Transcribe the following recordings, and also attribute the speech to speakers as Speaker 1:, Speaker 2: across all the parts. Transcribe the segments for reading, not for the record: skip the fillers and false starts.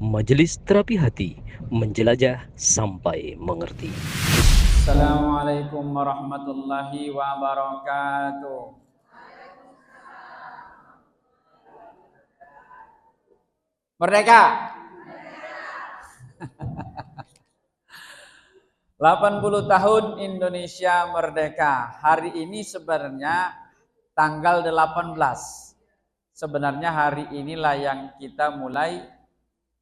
Speaker 1: Majelis Terapi Hati, menjelajah sampai mengerti.
Speaker 2: Assalamualaikum warahmatullahi wabarakatuh. Merdeka. 80 tahun Indonesia merdeka. Hari ini sebenarnya tanggal 18. Sebenarnya hari inilah yang kita mulai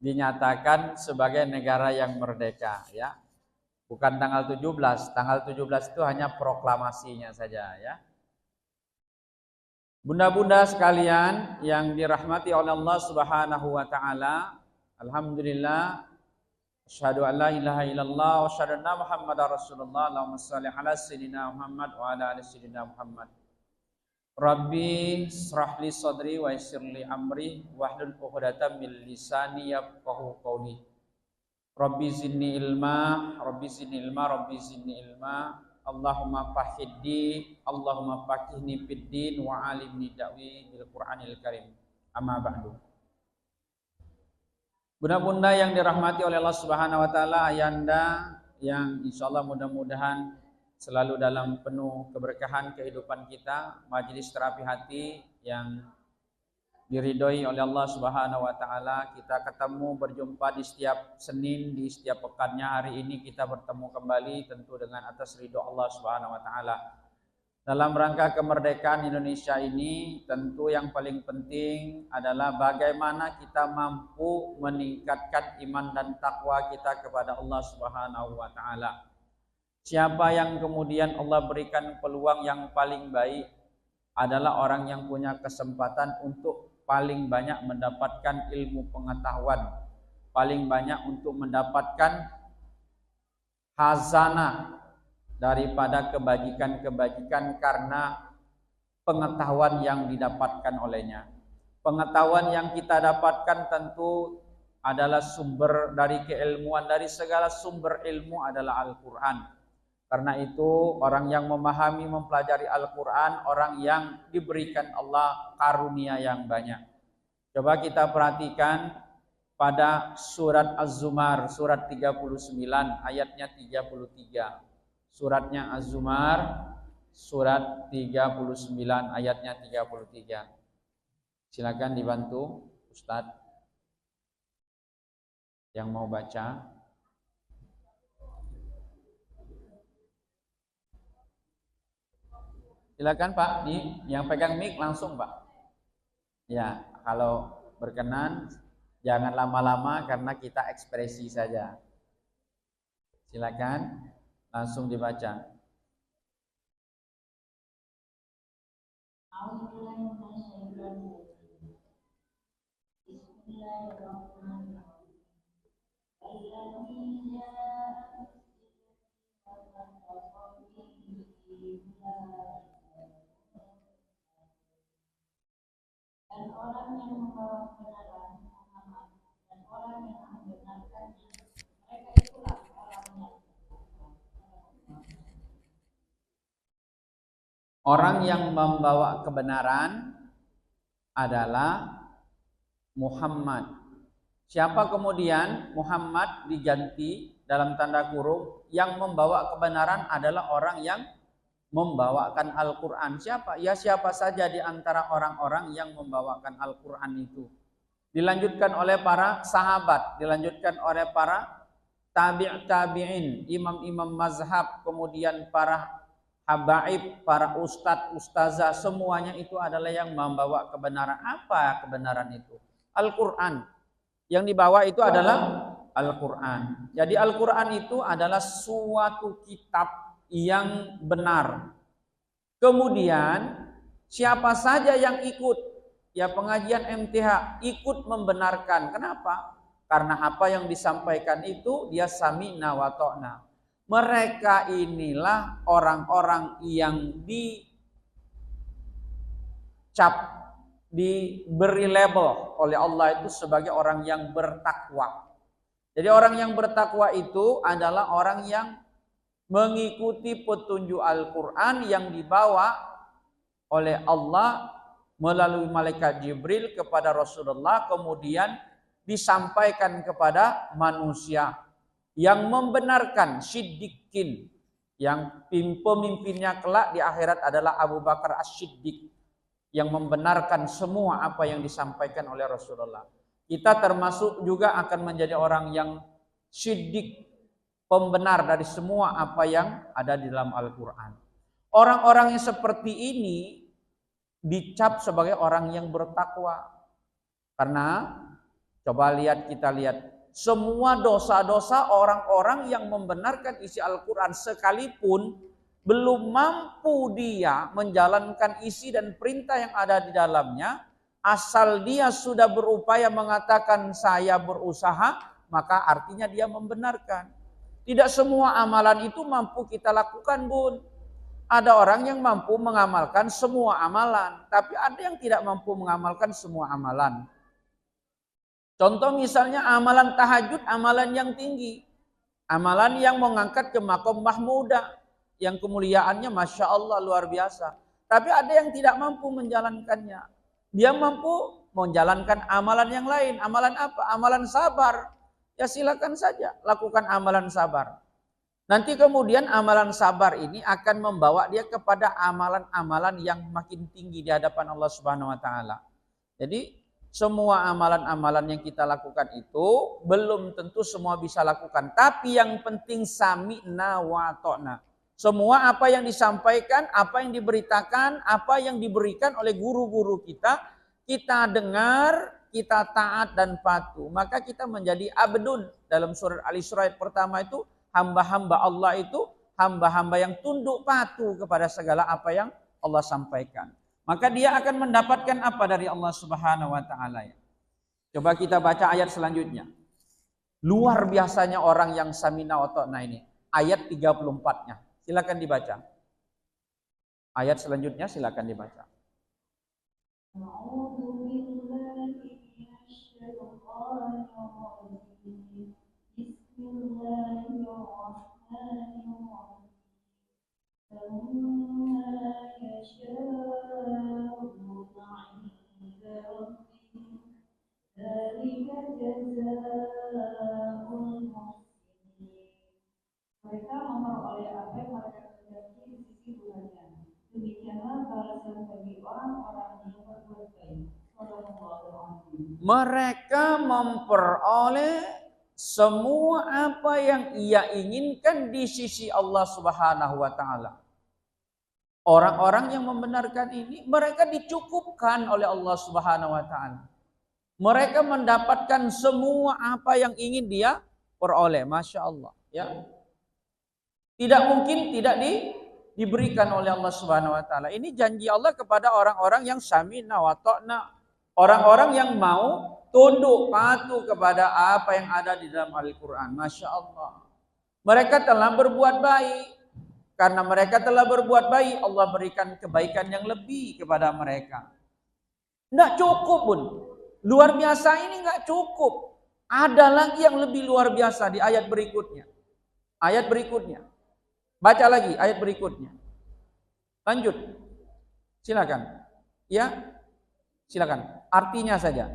Speaker 2: dinyatakan sebagai negara yang merdeka, ya. Bukan tanggal 17. Tanggal 17 itu hanya proklamasinya saja, ya. Bunda-bunda sekalian yang dirahmati oleh Allah Subhanahu wa taala, alhamdulillah, asyhadu an la ilaha illallah wa asyhadu anna Muhammadar Rasulullah. Allahumma shalli ala sayyidina Muhammad wa ala ali sayyidina Muhammad. Rabbi shrah li sadri wa yassir li amri wahlul 'uqdatam min lisani yafqahu qawli. Rabbi zidni ilma, Rabbi zidni ilma, Rabbi zidni ilma. Allahumma fahidni, Allahumma faqihni fid din wa alimni da'wi bil Qur'anil Karim. Amma ba'du. Bunda-bunda yang dirahmati oleh Allah Subhanahu wa taala, ayanda yang insyaallah mudah-mudahan selalu dalam penuh keberkahan kehidupan kita, majelis terapi hati yang diridhoi oleh Allah Subhanahu wa taala. Kita ketemu berjumpa di setiap Senin, di setiap pekannya. Hari ini kita bertemu kembali tentu dengan atas ridho Allah Subhanahu wa taala. Dalam rangka kemerdekaan Indonesia ini, tentu yang paling penting adalah bagaimana kita mampu meningkatkan iman dan takwa kita kepada Allah Subhanahu wa taala. Siapa yang kemudian Allah berikan peluang yang paling baik adalah orang yang punya kesempatan untuk paling banyak mendapatkan ilmu pengetahuan, paling banyak untuk mendapatkan khazanah daripada kebajikan-kebajikan karena pengetahuan yang didapatkan olehnya. Pengetahuan yang kita dapatkan tentu adalah sumber dari keilmuan, dari segala sumber ilmu adalah Al-Quran. Karena itu orang yang memahami, mempelajari Al-Quran, orang yang diberikan Allah karunia yang banyak. Coba kita perhatikan pada surat Az-Zumar, surat 39, ayatnya 33. Suratnya Az-Zumar, surat 39, ayatnya 33. Silakan dibantu Ustadz yang mau baca. Silakan Pak, yang pegang mic langsung Pak. Ya, kalau berkenan jangan lama-lama karena kita ekspresi saja. Silakan langsung dibaca.
Speaker 3: Dan orang yang membawa kebenaran Muhammad dan orang yang membenarkannya, mereka itulah orangnya.
Speaker 2: Orang yang membawa kebenaran adalah Muhammad. Siapa kemudian Muhammad diganti dalam tanda kurung, yang membawa kebenaran adalah orang yang membawakan Al-Quran. Siapa? Ya siapa saja di antara orang-orang yang membawakan Al-Quran itu. Dilanjutkan oleh para sahabat, dilanjutkan oleh para tabi'in, imam-imam mazhab, kemudian para habaib, para ustadz, ustazah, semuanya itu adalah yang membawa kebenaran. Apa kebenaran itu? Al-Quran. Yang dibawa itu adalah Al-Quran. Jadi Al-Quran itu adalah suatu kitab yang benar. Kemudian siapa saja yang ikut, ya pengajian MTH ikut membenarkan. Kenapa? Karena apa yang disampaikan itu dia sami'na wa ta'na. Mereka inilah orang-orang yang dicap, diberi label oleh Allah itu sebagai orang yang bertakwa. Jadi orang yang bertakwa itu adalah orang yang mengikuti petunjuk Al-Quran yang dibawa oleh Allah melalui malaikat Jibril kepada Rasulullah, kemudian disampaikan kepada manusia yang membenarkan Siddiqin, yang pemimpinnya kelak di akhirat adalah Abu Bakar As-Siddiq, yang membenarkan semua apa yang disampaikan oleh Rasulullah. Kita termasuk juga akan menjadi orang yang Siddiq, pembenar dari semua apa yang ada di dalam Al-Quran. Orang-orang yang seperti ini dicap sebagai orang yang bertakwa. Karena coba kita lihat semua dosa-dosa orang-orang yang membenarkan isi Al-Quran sekalipun belum mampu dia menjalankan isi dan perintah yang ada di dalamnya, asal dia sudah berupaya mengatakan saya berusaha, maka artinya dia membenarkan. Tidak semua amalan itu mampu kita lakukan, Bun. Ada orang yang mampu mengamalkan semua amalan, tapi ada yang tidak mampu mengamalkan semua amalan. Contoh misalnya amalan tahajud, amalan yang tinggi. Amalan yang mengangkat ke maqam mahmudah, yang kemuliaannya Masya Allah luar biasa. Tapi ada yang tidak mampu menjalankannya. Dia mampu menjalankan amalan yang lain. Amalan apa? Amalan sabar. Ya silakan saja lakukan amalan sabar. Nanti kemudian amalan sabar ini akan membawa dia kepada amalan-amalan yang makin tinggi di hadapan Allah Subhanahu wa taala. Jadi semua amalan-amalan yang kita lakukan itu belum tentu semua bisa lakukan, tapi yang penting sami'na wa ta'na. Semua apa yang disampaikan, apa yang diberitakan, apa yang diberikan oleh guru-guru kita dengar, kita taat dan patuh, maka kita menjadi abdun. Dalam surat Al-Isra pertama itu, hamba-hamba Allah itu hamba-hamba yang tunduk patuh kepada segala apa yang Allah sampaikan. Maka dia akan mendapatkan apa dari Allah Subhanahu wa taala ya. Coba kita baca ayat selanjutnya. Luar biasanya orang yang samina wa ta'na ini. Ayat 34-nya. Silakan dibaca. Ayat selanjutnya silakan dibaca.
Speaker 3: Mereka memperoleh apa yang mereka kehendaki di sisi Tuhannya. Demikianlah balasan bagi orang-orang yang berbuat baik.
Speaker 2: Mereka memperoleh semua apa yang ia inginkan di sisi Allah Subhanahu wa taala. Orang-orang yang membenarkan ini, mereka dicukupkan oleh Allah Subhanahu wa taala. Mereka mendapatkan semua apa yang ingin dia peroleh. Masya Allah. Ya. Tidak mungkin tidak diberikan oleh Allah Subhanahu wa taala. Ini janji Allah kepada orang-orang yang sami'na wa ta'na. Orang-orang yang mau tunduk patuh kepada apa yang ada di dalam Al-Quran. Masya Allah. Mereka telah berbuat baik. Karena mereka telah berbuat baik, Allah berikan kebaikan yang lebih kepada mereka. Tidak cukup pun. Luar biasa ini nggak cukup. Ada lagi yang lebih luar biasa di ayat berikutnya. Ayat berikutnya. Baca lagi ayat berikutnya. Lanjut. Silakan. Ya. Silakan. Artinya saja.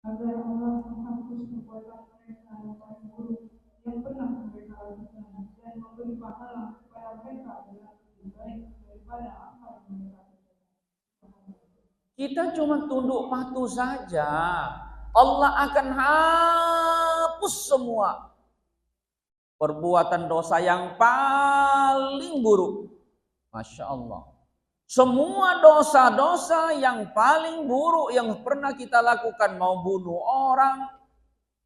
Speaker 3: Agar Allah menghapus perbuatan mereka yang paling buruk yang pernah mereka lakukan dan memberi pahala kepada mereka dengan lebih baik daripada apa yang mereka lakukan.
Speaker 2: Kita cuma tunduk patuh saja. Allah akan hapus semua perbuatan dosa yang paling buruk. Masya Allah. Semua dosa-dosa yang paling buruk yang pernah kita lakukan, mau bunuh orang,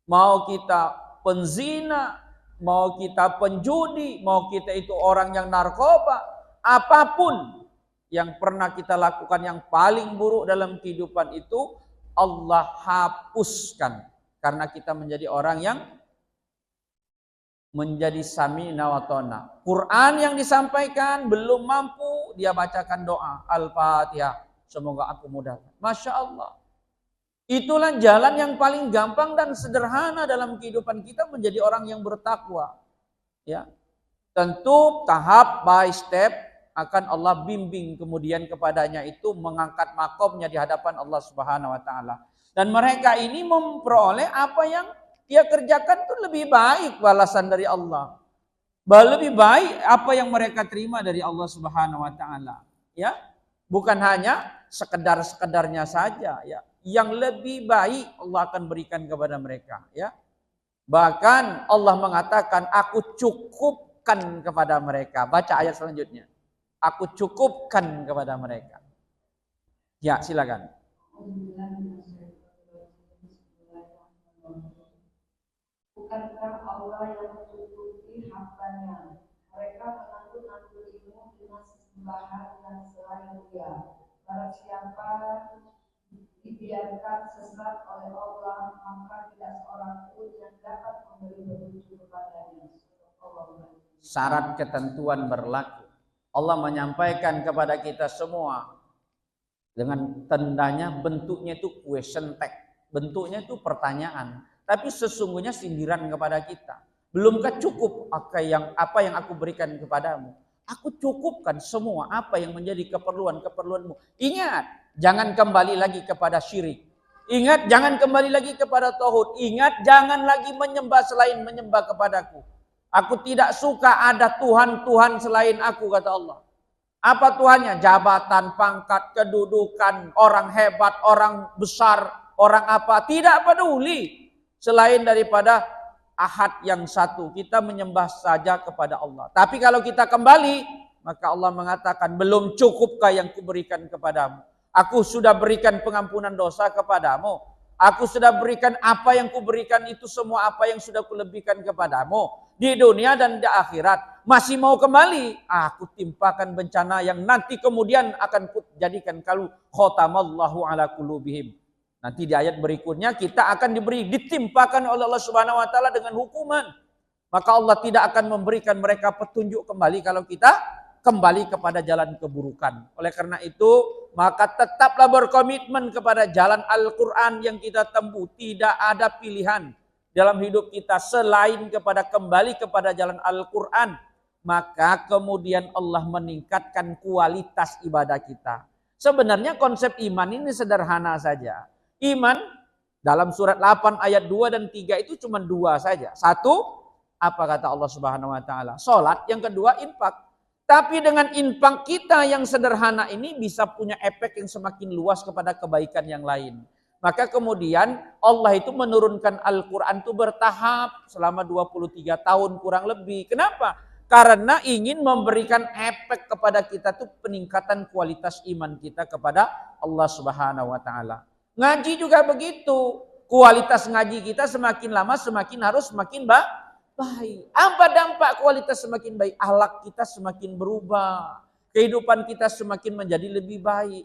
Speaker 2: mau kita penzina, mau kita penjudi, mau kita itu orang yang narkoba, apapun yang pernah kita lakukan yang paling buruk dalam kehidupan itu, Allah hapuskan. Karena kita menjadi orang yang menjadi sami'na wa ta'na. Quran yang disampaikan belum mampu, dia bacakan doa Al-Fatihah. Semoga aku mudahkan. Masya Allah. Itulah jalan yang paling gampang dan sederhana dalam kehidupan kita menjadi orang yang bertakwa. Ya, tentu tahap by step akan Allah bimbing kemudian kepadanya itu mengangkat makomnya di hadapan Allah Subhanahu wa taala. Dan mereka ini memperoleh apa yang dia kerjakan itu lebih baik balasan dari Allah. Lebih baik apa yang mereka terima dari Allah Subhanahu wa taala, ya. Bukan hanya sekedar-sekedarnya saja, ya. Yang lebih baik Allah akan berikan kepada mereka, ya. Bahkan Allah mengatakan, aku cukupkan kepada mereka. Baca ayat selanjutnya. Aku cukupkan kepada mereka. Ya, silakan.
Speaker 3: Bukankah Allah yang mencukupi hambanya? Mereka menanggung-nanggungimu dengan sesembahan yang selain Dia. Barang siapa dibiarkan sesat oleh Allah, maka tidak seorang pun yang dapat memberi petunjuk kepadanya.
Speaker 2: Syarat ketentuan berlaku. Allah menyampaikan kepada kita semua dengan tandanya, bentuknya itu question tag, bentuknya itu pertanyaan, tapi sesungguhnya sindiran kepada kita. Belumkah cukup apa yang aku berikan kepadamu? Aku cukupkan semua apa yang menjadi keperluanmu. Ingat, jangan kembali lagi kepada syirik. Ingat, jangan kembali lagi kepada tauhid. Ingat, jangan lagi menyembah selain menyembah kepadaku. Aku tidak suka ada Tuhan-Tuhan selain aku, kata Allah. Apa Tuhannya? Jabatan, pangkat, kedudukan, orang hebat, orang besar, orang apa. Tidak peduli. Selain daripada Ahad yang satu. Kita menyembah saja kepada Allah. Tapi kalau kita kembali, maka Allah mengatakan, belum cukupkah yang kuberikan kepadamu? Aku sudah berikan pengampunan dosa kepadamu. Aku sudah berikan apa yang kuberikan itu semua, apa yang sudah kulebihkan kepadamu di dunia dan di akhirat. Masih mau kembali? Aku timpakan bencana yang nanti kemudian akan kujadikan kalau khotamallahu ala qulubihim. Nanti di ayat berikutnya kita akan ditimpakan oleh Allah Subhanahu wa taala dengan hukuman. Maka Allah tidak akan memberikan mereka petunjuk kembali kalau kita kembali kepada jalan keburukan. Oleh karena itu, maka tetaplah berkomitmen kepada jalan Al-Quran yang kita tempuh. Tidak ada pilihan dalam hidup kita selain kembali kepada jalan Al-Quran. Maka kemudian Allah meningkatkan kualitas ibadah kita. Sebenarnya konsep iman ini sederhana saja. Iman dalam surat 8 ayat 2 dan 3 itu cuma dua saja. Satu, apa kata Allah Subhanahu wa taala? Salat, yang kedua infak. Tapi dengan infak kita yang sederhana ini bisa punya efek yang semakin luas kepada kebaikan yang lain. Maka kemudian Allah itu menurunkan Al-Quran itu bertahap selama 23 tahun kurang lebih. Kenapa? Karena ingin memberikan efek kepada kita tuh peningkatan kualitas iman kita kepada Allah Subhanahu wa taala. Ngaji juga begitu. Kualitas ngaji kita semakin lama semakin harus semakin baik. Apa dampak kualitas semakin baik? Akhlak kita semakin berubah. Kehidupan kita semakin menjadi lebih baik.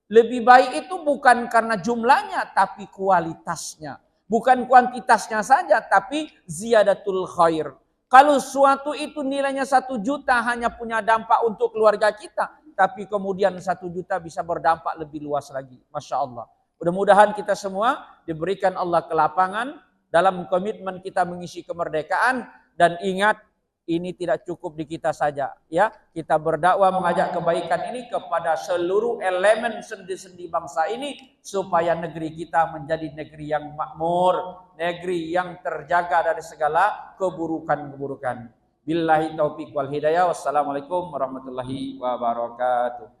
Speaker 2: Lebih baik itu bukan karena jumlahnya, tapi kualitasnya. Bukan kuantitasnya saja, tapi ziyadatul khair. Kalau suatu itu nilainya 1 juta hanya punya dampak untuk keluarga kita. Tapi kemudian 1 juta bisa berdampak lebih luas lagi. Masya Allah. Mudah-mudahan kita semua diberikan Allah kelapangan dalam komitmen kita mengisi kemerdekaan. Dan ingat, ini tidak cukup di kita saja, ya. Kita berdakwah mengajak kebaikan ini kepada seluruh elemen sendi-sendi bangsa ini supaya negeri kita menjadi negeri yang makmur, negeri yang terjaga dari segala keburukan-keburukan. Billahi taufiq wal hidayah. Wassalamualaikum warahmatullahi wabarakatuh.